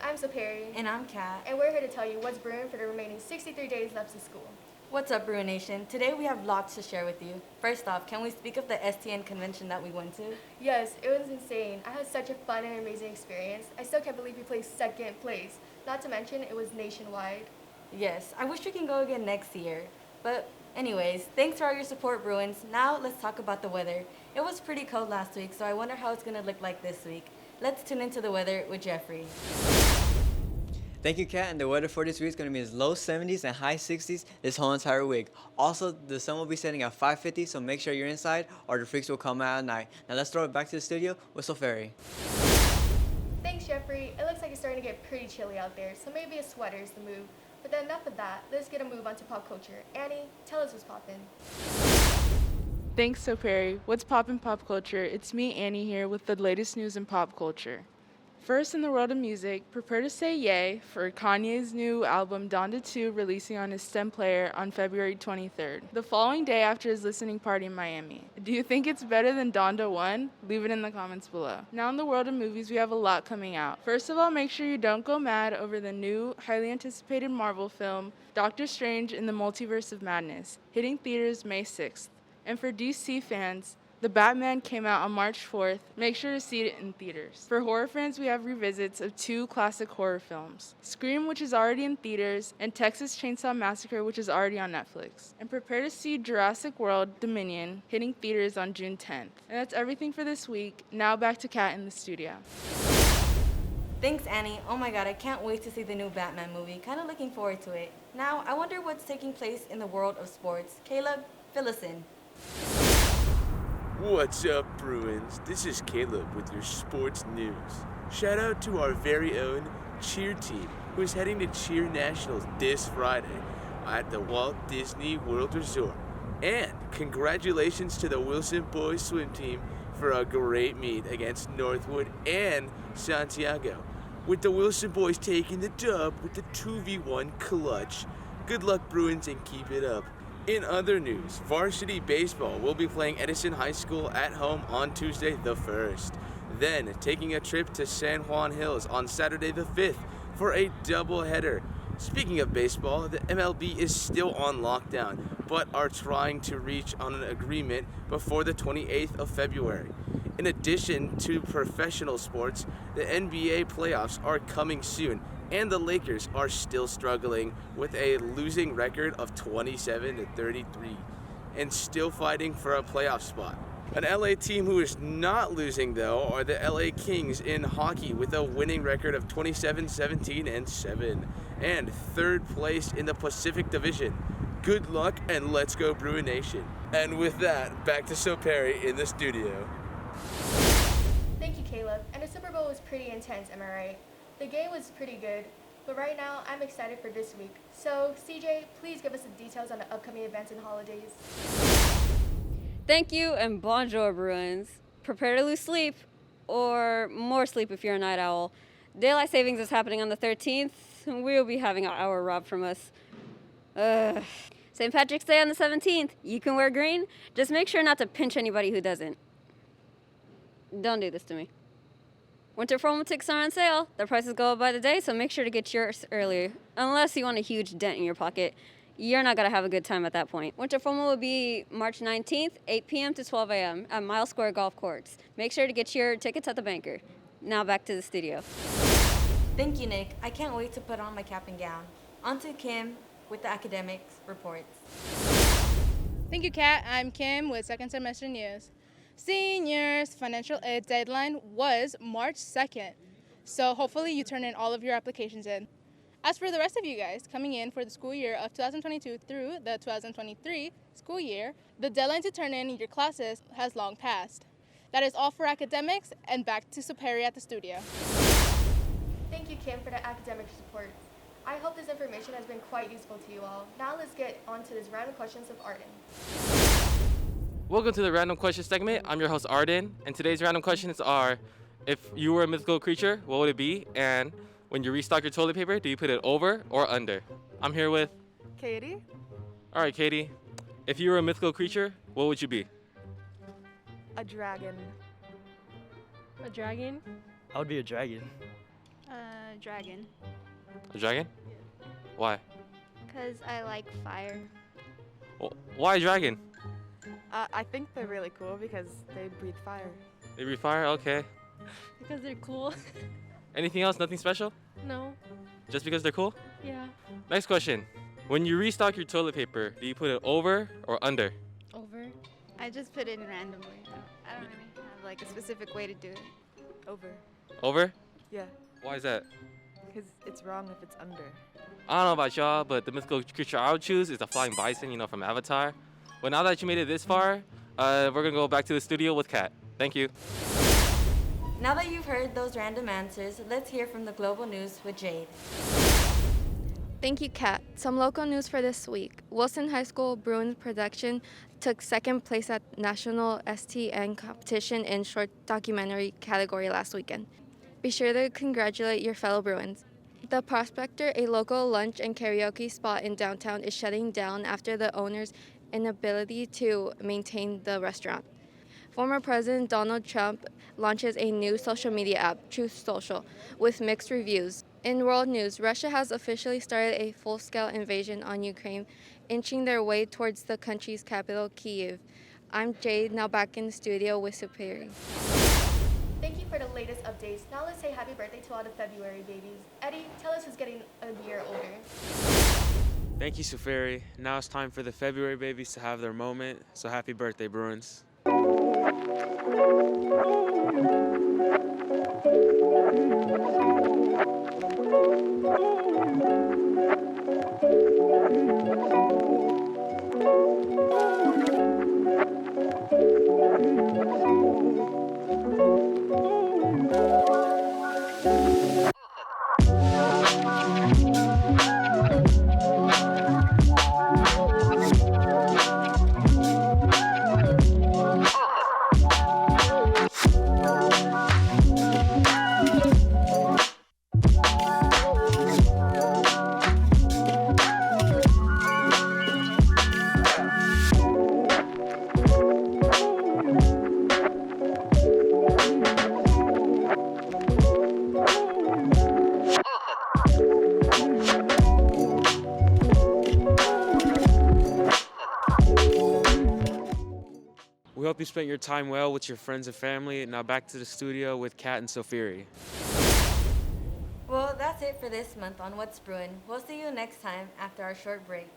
I'm Perry. And I'm Kat. And we're here to tell you what's brewing for the remaining 63 days left of school. What's up, Bruin Nation? Today we have lots to share with you. First off, can we speak of the STN convention that we went to? Yes, it was insane. I had such a fun and amazing experience. I still can't believe we placed second place. Not to mention, it was nationwide. Yes, I wish we can go again next year. But anyways, thanks for all your support, Bruins. Now let's talk about the weather. It was pretty cold last week, so I wonder how it's going to look like this week. Let's tune into the weather with Jeffrey. Thank you, Kat. And the weather for this week is going to be in low 70s and high 60s this whole entire week. Also, the sun will be setting at 5:50, so make sure you're inside or the freaks will come out at night. Now let's throw it back to the studio with Ferry. Thanks, Jeffrey. It looks like it's starting to get pretty chilly out there, so maybe a sweater is the move. But then enough of that. Let's get a move on to pop culture. Annie, tell us what's poppin'. Thanks, Perry. What's poppin' pop culture? It's me, Annie, here with the latest news in pop culture. First, in the world of music, prepare to say yay for Kanye's new album Donda 2 releasing on his STEM player on February 23rd, the following day after his listening party in Miami. Do you think it's better than Donda 1? Leave it in the comments below. Now in the world of movies, we have a lot coming out. First of all, make sure you don't go mad over the new, highly anticipated Marvel film, Doctor Strange in the Multiverse of Madness, hitting theaters May 6th. And for DC fans, The Batman came out on March 4th. Make sure to see it in theaters. For horror fans, we have revisits of two classic horror films, Scream, which is already in theaters, and Texas Chainsaw Massacre, which is already on Netflix. And prepare to see Jurassic World Dominion hitting theaters on June 10th. And that's everything for this week. Now back to Kat in the studio. Thanks, Annie. Oh my god, I can't wait to see the new Batman movie. Kind of looking forward to it. Now, I wonder what's taking place in the world of sports. Caleb, fill us in. What's up, Bruins? This is Caleb with your sports news. Shout out to our very own cheer team, who is heading to Cheer Nationals this Friday at the Walt Disney World Resort. And congratulations to the Wilson Boys swim team for a great meet against Northwood and Santiago, with the Wilson Boys taking the dub with the 2v1 clutch. Good luck, Bruins, and keep it up. In other news, varsity baseball will be playing Edison High School at home on Tuesday the 1st. Then taking a trip to San Juan Hills on Saturday the 5th for a doubleheader. Speaking of baseball, the MLB is still on lockdown, but are trying to reach on an agreement before the 28th of February. In addition to professional sports, the NBA playoffs are coming soon, and the Lakers are still struggling with a losing record of 27-33 and still fighting for a playoff spot. An LA team who is not losing, though, are the LA Kings in hockey with a winning record of 27-17-7 and third place in the Pacific Division. Good luck and let's go Bruin Nation. And with that, back to Perry in the studio. Thank you, Caleb. And the Super Bowl was pretty intense, am I right? The game was pretty good, but right now I'm excited for this week. So, CJ, please give us the details on the upcoming events and holidays. Thank you and bonjour, Bruins. Prepare to lose sleep, or more sleep if you're a night owl. Daylight savings is happening on the 13th, and we'll be having our hour robbed from us. St. Patrick's Day on the 17th. You can wear green. Just make sure not to pinch anybody who doesn't. Don't do this to me. Winter formal tickets are on sale. The prices go up by the day, so make sure to get yours earlier. Unless you want a huge dent in your pocket. You're not going to have a good time at that point. Winter formal will be March 19th, 8 p.m. to 12 a.m. at Mile Square Golf Course. Make sure to get your tickets at the banker. Now back to the studio. Thank you, Nick. I can't wait to put on my cap and gown. On to Kim with the academics reports. Thank you, Kat. I'm Kim with second semester news. Seniors financial aid deadline was March 2nd, so hopefully you turn in all of your applications in. As for the rest of you guys coming in for the school year of 2022 through the 2023 school year, the deadline to turn in your classes has long passed. That is all for academics, and back to Superi at the studio. Thank you, Kim, for the academic support. I hope this information has been quite useful to you all. Now let's get on to this random questions of Arden. Welcome to the Random Questions segment. I'm your host, Arden, and today's random questions are, if you were a mythical creature, what would it be? And when you restock your toilet paper, do you put it over or under? I'm here with Katie? All right, Katie. If you were a mythical creature, what would you be? A dragon. A dragon? I would be a dragon. Dragon. A dragon? Why? Because I like fire. Why dragon? I think they're really cool because they breathe fire. They breathe fire? Okay. Because they're cool. Anything else? Nothing special? No. Just because they're cool? Yeah. Next question. When you restock your toilet paper, do you put it over or under? Over. I just put it in randomly. I don't really have like a specific way to do it. Over. Over? Yeah, Why is that? because it's wrong if it's under. I don't know about y'all, but the mythical creature I would choose is the flying bison, from Avatar. But now that you made it this far, we're gonna go back to the studio with Kat. Thank you. Now that you've heard those random answers, let's hear from the global news with Jade. Thank you, Kat. Some local news for this week. Wilson High School Bruin production took second place at National STN competition in short documentary category last weekend. Be sure to congratulate your fellow Bruins. The Prospector, a local lunch and karaoke spot in downtown, is shutting down after the owner's inability to maintain the restaurant. Former President Donald Trump launches a new social media app, Truth Social, with mixed reviews. In world news, Russia has officially started a full-scale invasion on Ukraine, inching their way towards the country's capital, Kyiv. I'm Jade, now back in the studio with Superi. Thank you for the latest updates. Now let's say happy birthday to all the February babies. Eddie, tell us who's getting a year older. Thank you, Suferi. Now it's time for the February babies to have their moment. So happy birthday, Bruins. We hope you spent your time well with your friends and family. Now back to the studio with Kat and Sofiri. Well, that's it for this month on What's Bruin. We'll see you next time after our short break.